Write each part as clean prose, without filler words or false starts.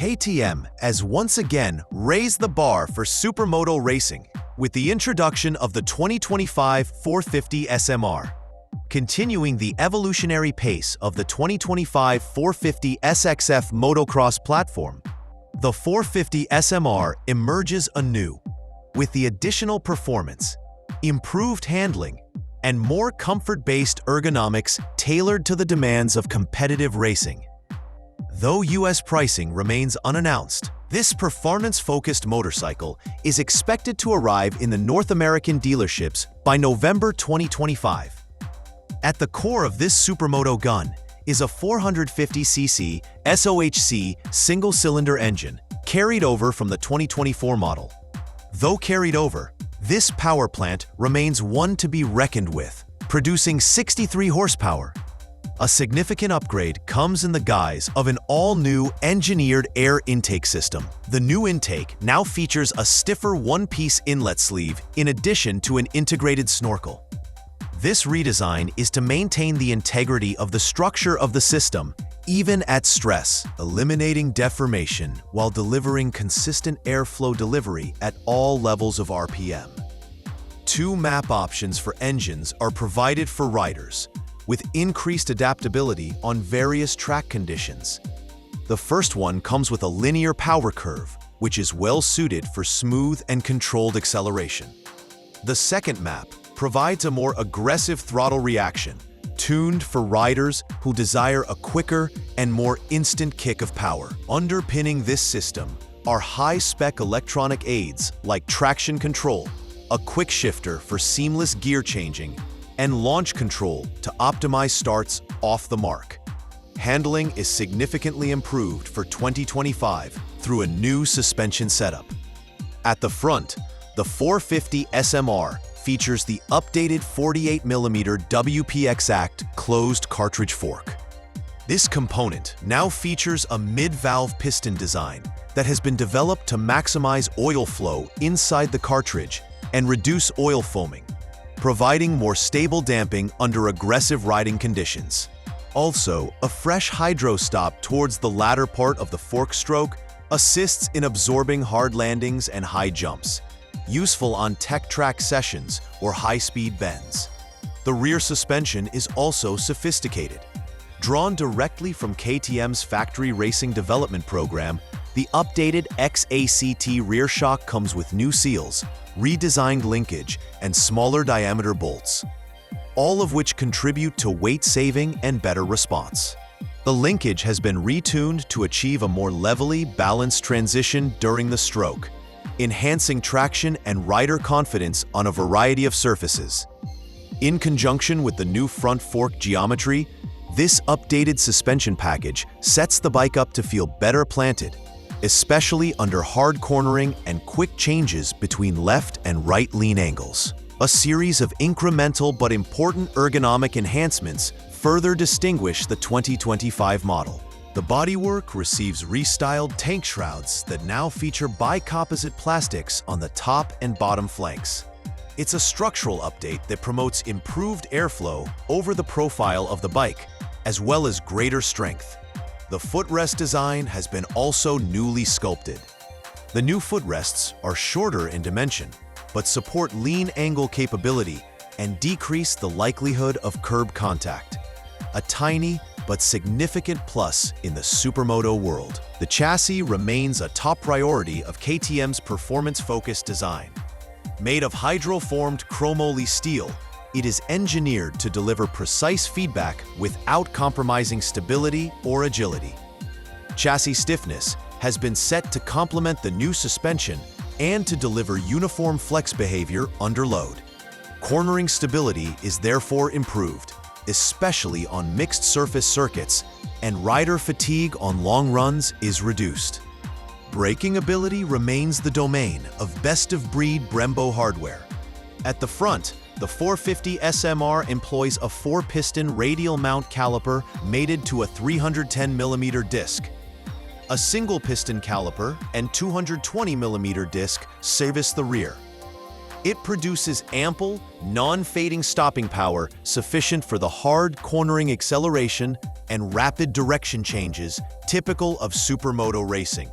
KTM has once again raised the bar for supermoto racing with the introduction of the 2025 450 SMR. Continuing the evolutionary pace of the 2025 450 SXF motocross platform, the 450 SMR emerges anew with the additional performance, improved handling, and more comfort-based ergonomics tailored to the demands of competitive racing. Though US pricing remains unannounced, this performance-focused motorcycle is expected to arrive in the North American dealerships by November 2025. At the core of this supermoto gun is a 450cc SOHC single-cylinder engine carried over from the 2024 model. Though carried over, this power plant remains one to be reckoned with, producing 63 horsepower. A significant upgrade comes in the guise of an all-new engineered air intake system. The new intake now features a stiffer one-piece inlet sleeve in addition to an integrated snorkel. This redesign is to maintain the integrity of the structure of the system, even at stress, eliminating deformation while delivering consistent airflow delivery at all levels of RPM. Two map options for engines are provided for riders, with increased adaptability on various track conditions. The first one comes with a linear power curve, which is well suited for smooth and controlled acceleration. The second map provides a more aggressive throttle reaction, tuned for riders who desire a quicker and more instant kick of power. Underpinning this system are high-spec electronic aids like traction control, a quick shifter for seamless gear changing, and launch control to optimize starts off the mark. Handling is significantly improved for 2025 through a new suspension setup. At the front, the 450 SMR features the updated 48mm WPX-ACT closed cartridge fork. This component now features a mid-valve piston design that has been developed to maximize oil flow inside the cartridge and reduce oil foaming, providing more stable damping under aggressive riding conditions. Also, a fresh hydro stop towards the latter part of the fork stroke assists in absorbing hard landings and high jumps, useful on tech track sessions or high-speed bends. The rear suspension is also sophisticated. Drawn directly from KTM's factory racing development program, the updated XACT rear shock comes with new seals, redesigned linkage, and smaller diameter bolts, all of which contribute to weight saving and better response. The linkage has been retuned to achieve a more levelly, balanced transition during the stroke, enhancing traction and rider confidence on a variety of surfaces. In conjunction with the new front fork geometry, this updated suspension package sets the bike up to feel better planted, especially under hard cornering and quick changes between left and right lean angles. A series of incremental but important ergonomic enhancements further distinguish the 2025 model. The bodywork receives restyled tank shrouds that now feature bicomposite plastics on the top and bottom flanks. It's a structural update that promotes improved airflow over the profile of the bike, as well as greater strength. The footrest design has been also newly sculpted. The new footrests are shorter in dimension, but support lean angle capability and decrease the likelihood of curb contact. A tiny but significant plus in the supermoto world. The chassis remains a top priority of KTM's performance-focused design. Made of hydroformed chromoly steel, it is engineered to deliver precise feedback without compromising stability or agility. Chassis stiffness has been set to complement the new suspension and to deliver uniform flex behavior under load. Cornering stability is therefore improved, especially on mixed surface circuits, and rider fatigue on long runs is reduced. Braking ability remains the domain of best-of-breed Brembo hardware. At the front, the 450 SMR employs a 4-piston radial mount caliper mated to a 310mm disc. A single-piston caliper and 220mm disc service the rear. It produces ample, non-fading stopping power sufficient for the hard cornering acceleration and rapid direction changes typical of supermoto racing.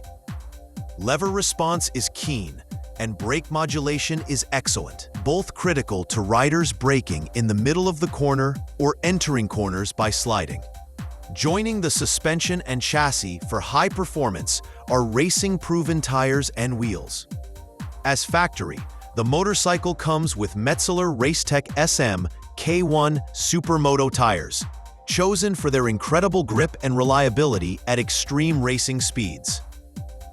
Lever response is keen, and brake modulation is excellent, both critical to riders braking in the middle of the corner or entering corners by sliding. Joining the suspension and chassis for high performance are racing-proven tires and wheels. As factory, the motorcycle comes with Metzeler Racetech SM K1 Supermoto tires, chosen for their incredible grip and reliability at extreme racing speeds.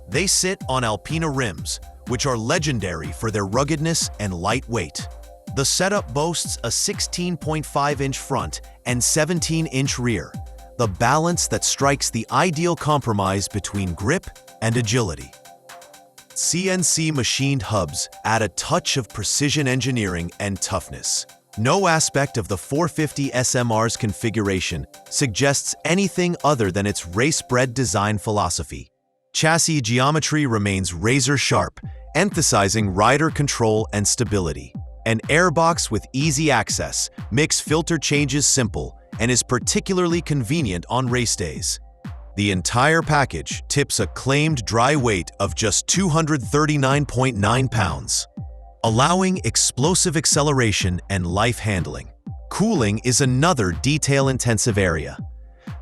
They sit on Alpina rims, which are legendary for their ruggedness and light weight. The setup boasts a 16.5-inch front and 17-inch rear, the balance that strikes the ideal compromise between grip and agility. CNC machined hubs add a touch of precision engineering and toughness. No aspect of the 450 SMR's configuration suggests anything other than its race-bred design philosophy. Chassis geometry remains razor-sharp, emphasizing rider control and stability. An airbox with easy access makes filter changes simple and is particularly convenient on race days. The entire package tips a claimed dry weight of just 239.9 pounds, allowing explosive acceleration and life handling. Cooling is another detail-intensive area.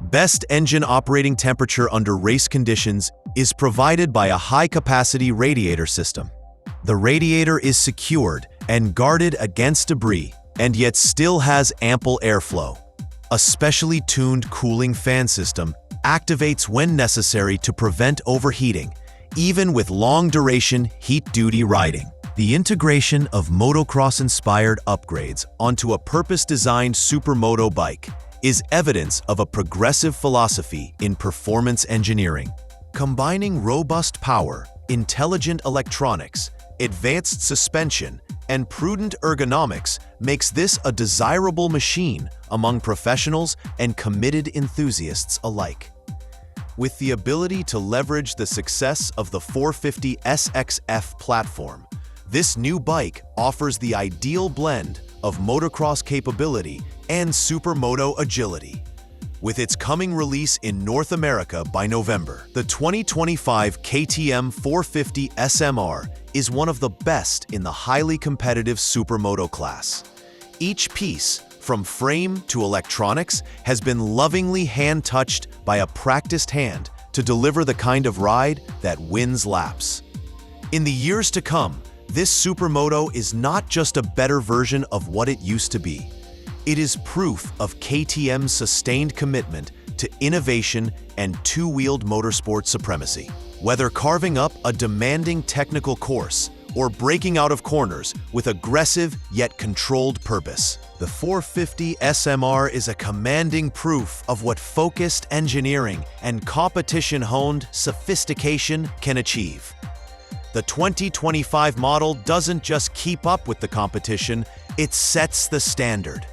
Best engine operating temperature under race conditions is provided by a high-capacity radiator system. The radiator is secured and guarded against debris, and yet still has ample airflow. A specially tuned cooling fan system activates when necessary to prevent overheating, even with long-duration heat-duty riding. The integration of motocross-inspired upgrades onto a purpose-designed supermoto bike is evidence of a progressive philosophy in performance engineering. Combining robust power, intelligent electronics, advanced suspension, and prudent ergonomics makes this a desirable machine among professionals and committed enthusiasts alike. With the ability to leverage the success of the 450 SXF platform, this new bike offers the ideal blend of motocross capability and supermoto agility. With its coming release in North America by November, the 2025 KTM 450 SMR is one of the best in the highly competitive supermoto class. Each piece, from frame to electronics, has been lovingly hand-touched by a practiced hand to deliver the kind of ride that wins laps. In the years to come, this supermoto is not just a better version of what it used to be. It is proof of KTM's sustained commitment to innovation and two-wheeled motorsport supremacy. Whether carving up a demanding technical course or breaking out of corners with aggressive yet controlled purpose, the 450 SMR is a commanding proof of what focused engineering and competition-honed sophistication can achieve. The 2025 model doesn't just keep up with the competition, it sets the standard.